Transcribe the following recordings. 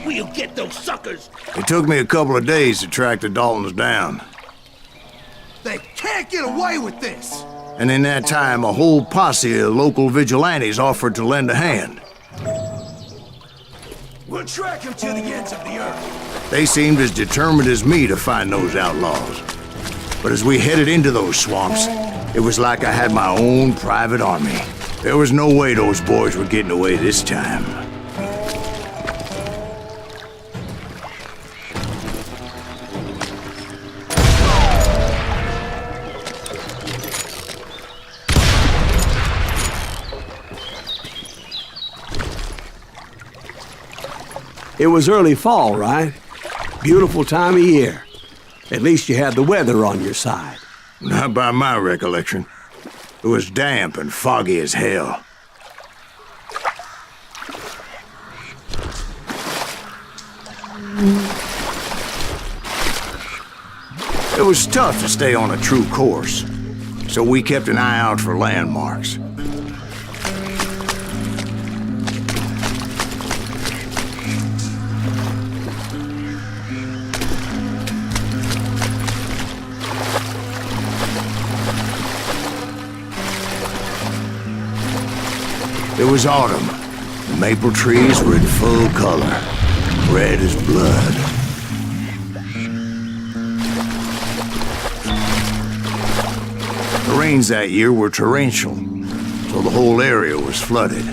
We'll get those suckers! It took me a couple of days to track the Daltons down. They can't get away with this! And in that time, a whole posse of local vigilantes offered to lend a hand. We'll track him to the ends of the earth. They seemed as determined as me to find those outlaws. But as we headed into those swamps, it was like I had my own private army. There was no way those boys were getting away this time. It was early fall, right? Beautiful time of year. At least you had the weather on your side. Not by my recollection. It was damp and foggy as hell. It was tough to stay on a true course, so we kept an eye out for landmarks. It was autumn. The maple trees were in full color, red as blood. The rains that year were torrential, so the whole area was flooded.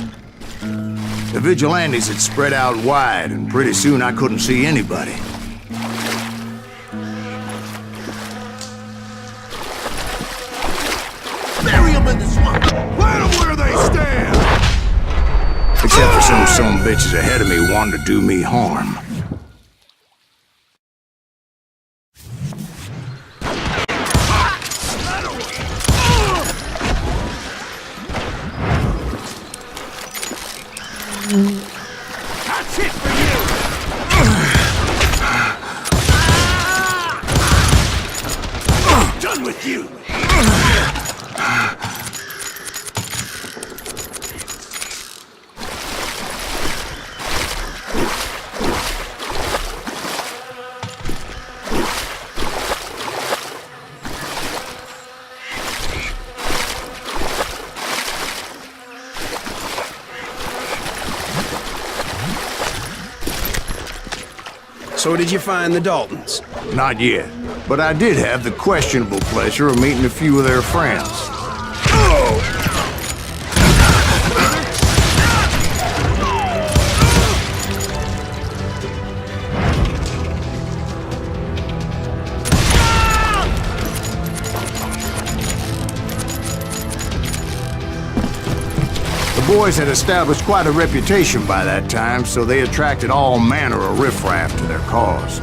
The vigilantes had spread out wide, and pretty soon I couldn't see anybody. Bury them in the swamp! Plant them where they stand! Except for some bitches ahead of me wanted to do me harm. That's it for you! Done with you! So did you find the Daltons? Not yet, but I did have the questionable pleasure of meeting a few of their friends. The boys had established quite a reputation by that time, so they attracted all manner of riffraff to their cause.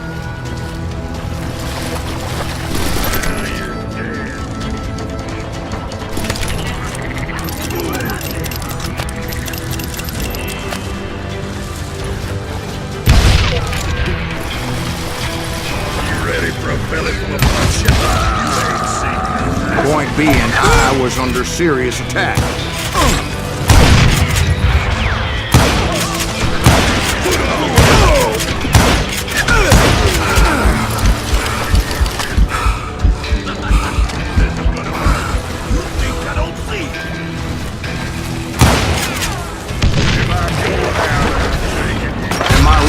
Ready for a belly full of punch? Point being, I was under serious attack.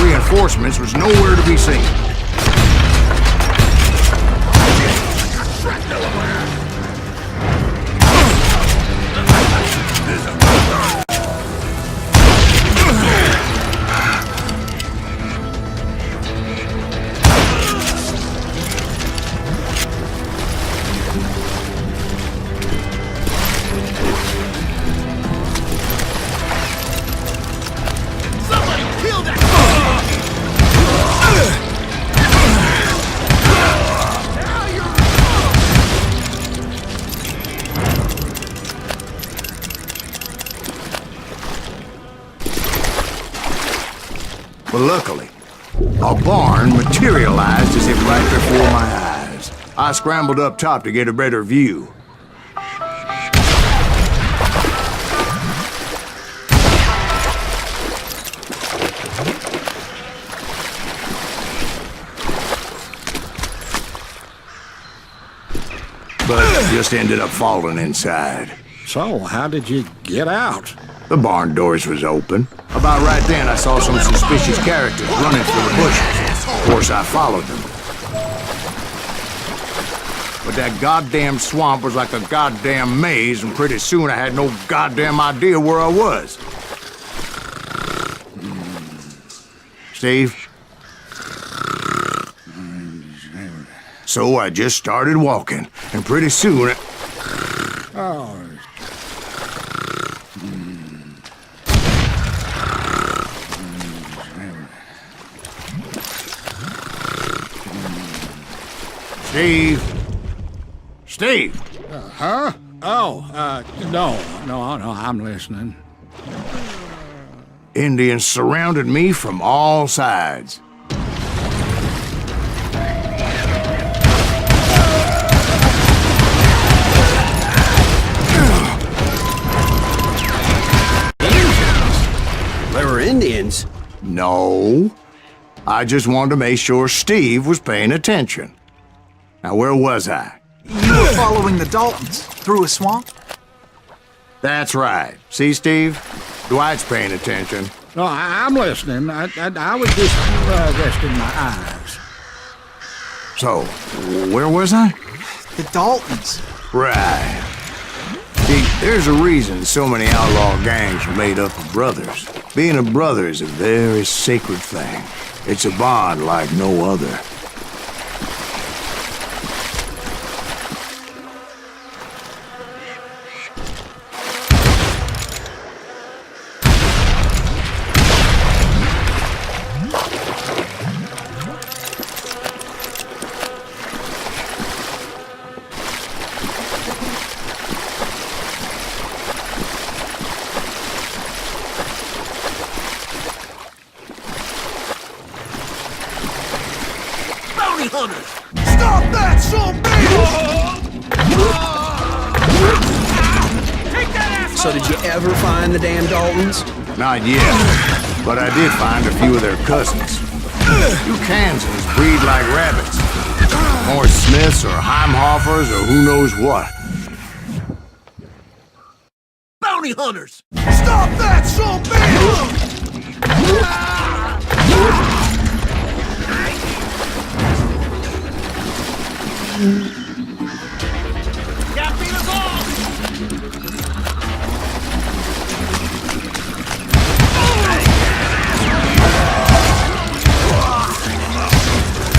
Reinforcements was nowhere to be seen. But luckily, a barn materialized as if right before my eyes. I scrambled up top to get a better view. just ended up falling inside. So, how did you get out? The barn doors was open. About right then, I saw some suspicious characters running through the bushes. Of course, I followed them. But that goddamn swamp was like a goddamn maze, and pretty soon I had no goddamn idea where I was. Steve? So I just started walking, and pretty soon... Oh. Steve? Steve! Huh? Oh, no, I'm listening. Indians surrounded me from all sides. There were Indians. No. I just wanted to make sure Steve was paying attention. Now, where was I? You were following the Daltons through a swamp? That's right. See, Steve? Dwight's paying attention. No, I'm listening. I was just resting my eyes. So, where was I? The Daltons. Right. See, there's a reason so many outlaw gangs are made up of brothers. Being a brother is a very sacred thing. It's a bond like no other. Hunters! Stop that, son bitch! So did you ever find the damn Daltons? Not yet, but I did find a few of their cousins. You Kansans breed like rabbits. More Smiths or Heimhoffers or who knows what. Bounty hunters! Stop that, son bitch! Can't beat us all!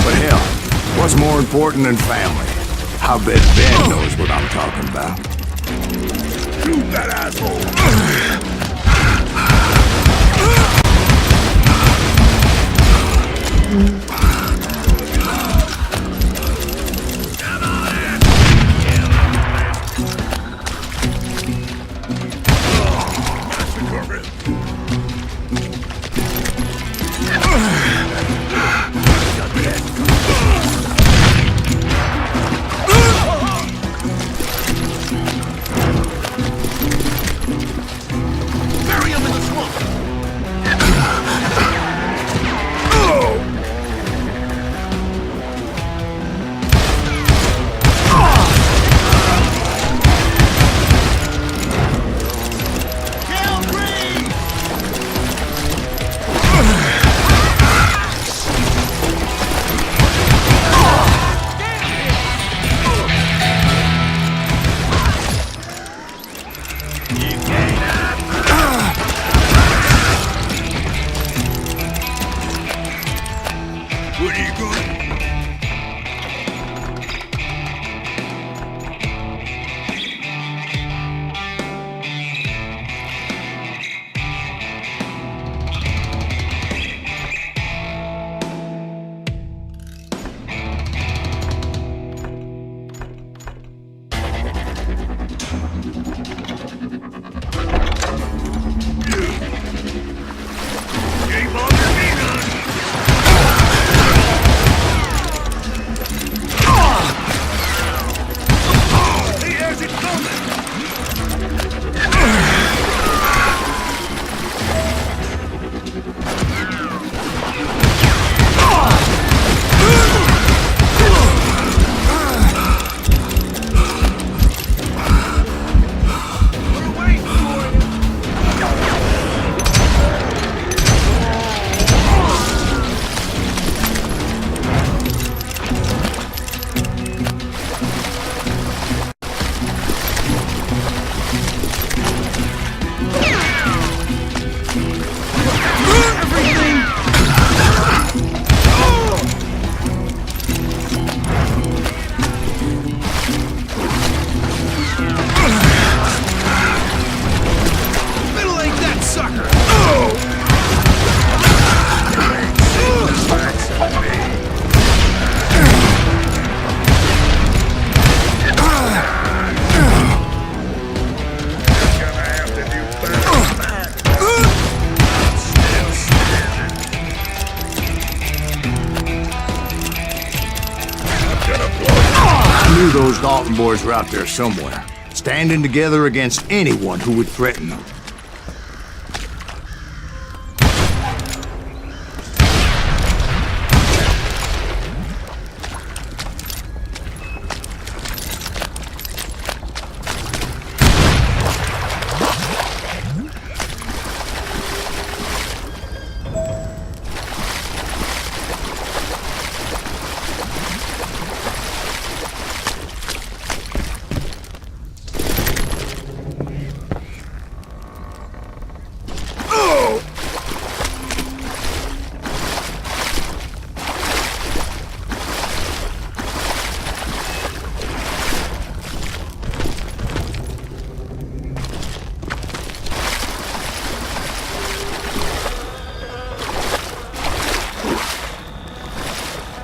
But hell, what's more important than family? I bet Ben knows what I'm talking about. You that asshole! those Dalton boys were out there somewhere, standing together against anyone who would threaten them.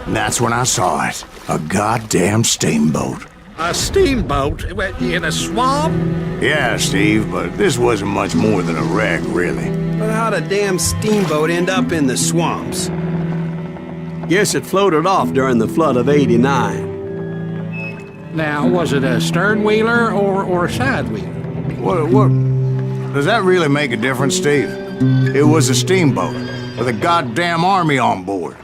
And that's when I saw it. A goddamn steamboat. A steamboat in a swamp? Yeah, Steve, but this wasn't much more than a wreck, really. But how'd a damn steamboat end up in the swamps? Guess it floated off during the flood of '89. Now, was it a stern wheeler or a side wheeler? What? Does that really make a difference, Steve? It was a steamboat with a goddamn army on board.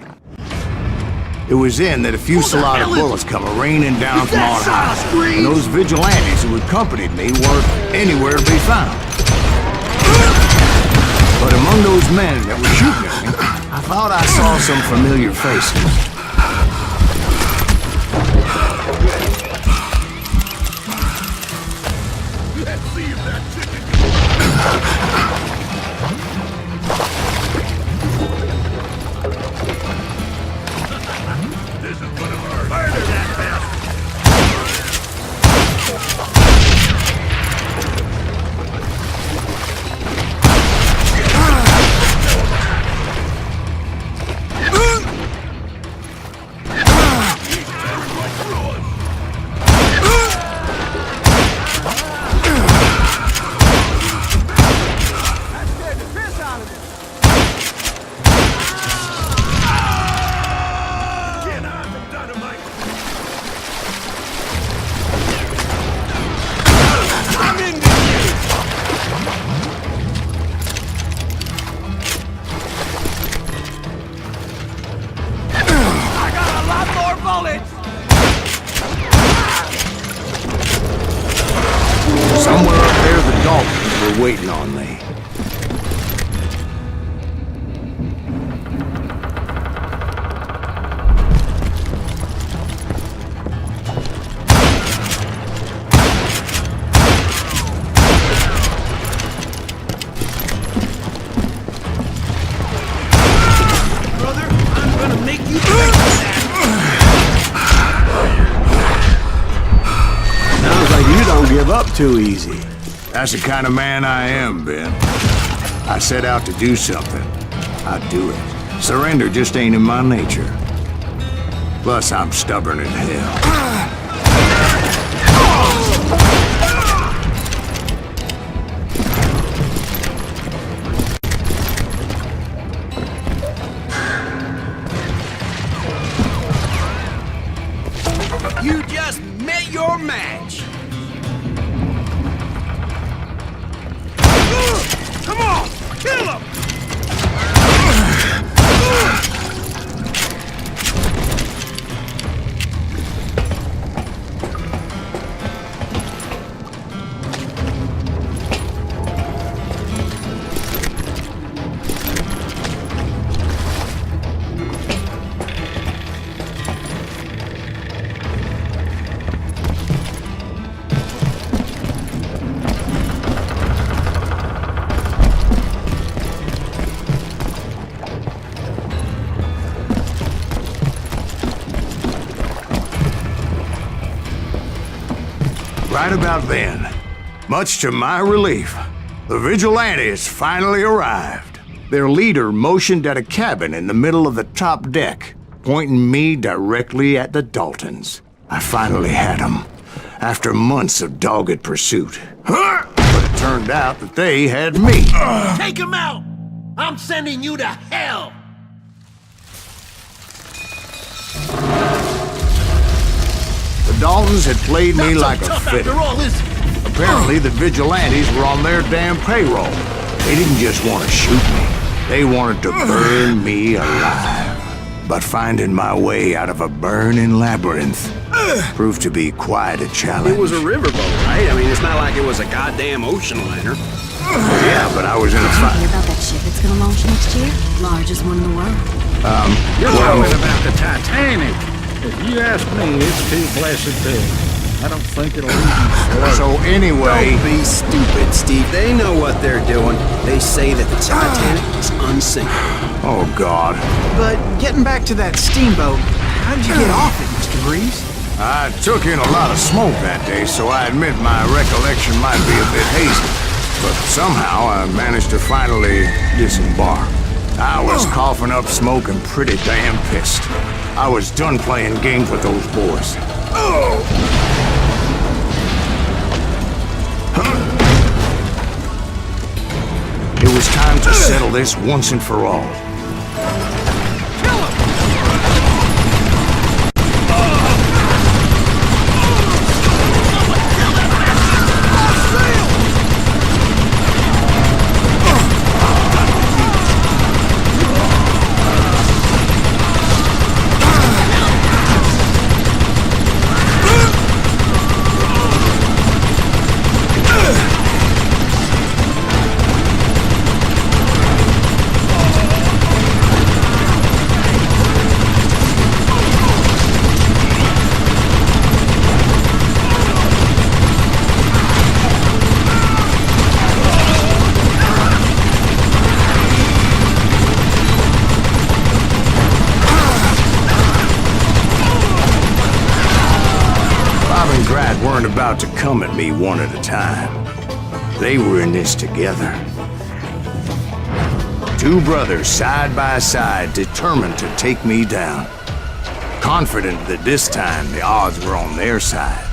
It was then that a fusillade of bullets come raining down from on high, and those vigilantes who accompanied me weren't anywhere to be found. But among those men that were shooting at me, I thought I saw some familiar faces. Somewhere up there, the Daltons were waiting on me. Brother, I'm gonna make you drink that. Sounds like you don't give up too easy. That's the kind of man I am, Ben. I set out to do something. I do it. Surrender just ain't in my nature. Plus, I'm stubborn as hell. You just met your match. Come on, kill him! Right about then, much to my relief, the vigilantes finally arrived. Their leader motioned at a cabin in the middle of the top deck, pointing me directly at the Daltons. I finally had them, after months of dogged pursuit. But it turned out that they had me. Take him out! I'm sending you to hell! The Daltons had played me like a Tough fiddle. after all this. Apparently, the vigilantes were on their damn payroll. They didn't just want to shoot me. They wanted to burn me alive. But finding my way out of a burning labyrinth proved to be quite a challenge. It was a riverboat, right? I mean, it's not like it was a goddamn ocean liner. Yeah, but I was in a Hear fight. about that ship that's gonna launch next year? Largest one in the world. You're Well- talking about the Titanic. If you ask me, it's too blessed big. I don't think it'll even slow. So anyway, Don't be stupid, Steve. They know what they're doing. They say that the Titanic is unsinkable. oh God. But getting back to that steamboat, how'd you get off it, Mr. Greaves? I took in a lot of smoke that day, so I admit my recollection might be a bit hazy. But somehow I managed to finally disembark. I was coughing up smoke and pretty damn pissed. I was done playing games with those boys. It was time to settle this once and for all. Weren't about to come at me one at a time. They were in this together. Two brothers side by side, determined to take me down. Confident that this time the odds were on their side.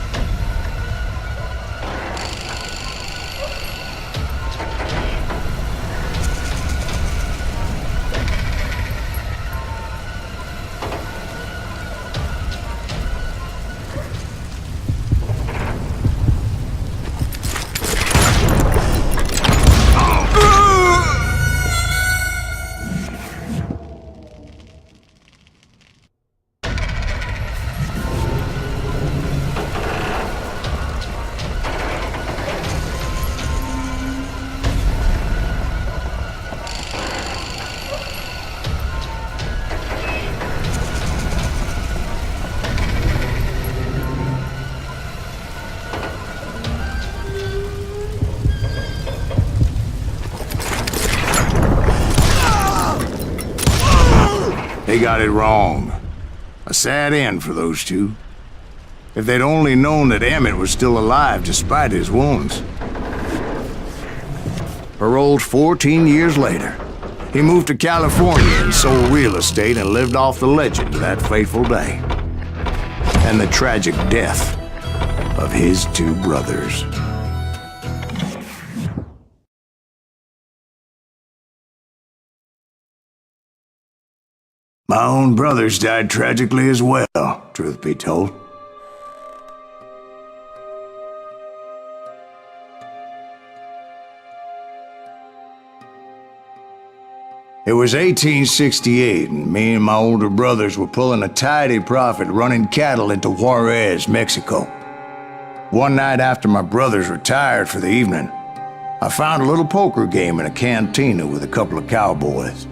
They got it wrong. A sad end for those two. If they'd only known that Emmett was still alive despite his wounds. Paroled 14 years later, he moved to California and sold real estate and lived off the legend of that fateful day. And the tragic death of his two brothers. My own brothers died tragically as well, truth be told. It was 1868, and me and my older brothers were pulling a tidy profit running cattle into Juarez, Mexico. One night after my brothers retired for the evening, I found a little poker game in a cantina with a couple of cowboys.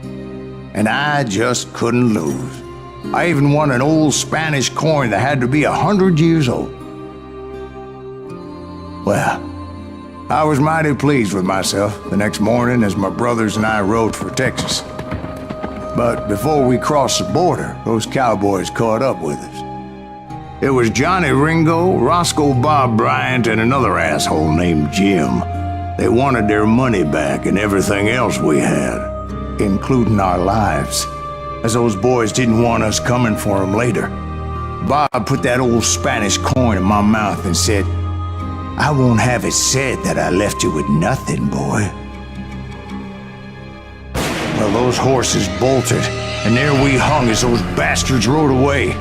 And I just couldn't lose. I even won an old Spanish coin that had to be 100 years old. Well, I was mighty pleased with myself the next morning as my brothers and I rode for Texas. But before we crossed the border, those cowboys caught up with us. It was Johnny Ringo, Roscoe Bob Bryant, and another asshole named Jim. They wanted their money back and everything else we had, including our lives, as those boys didn't want us coming for them later. Bob put that old Spanish coin in my mouth and said, "I won't have it said that I left you with nothing, boy." Well, those horses bolted, and there we hung as those bastards rode away.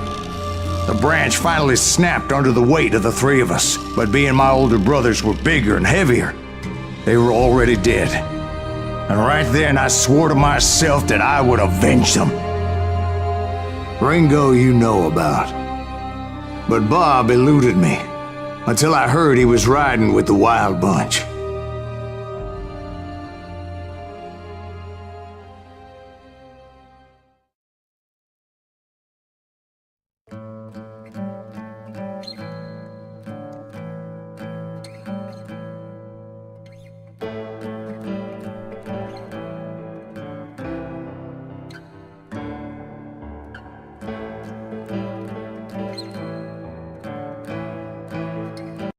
The branch finally snapped under the weight of the three of us, but being my older brothers were bigger and heavier, they were already dead. And right then I swore to myself that I would avenge them. Ringo you know about. But Bob eluded me, until I heard he was riding with the Wild Bunch.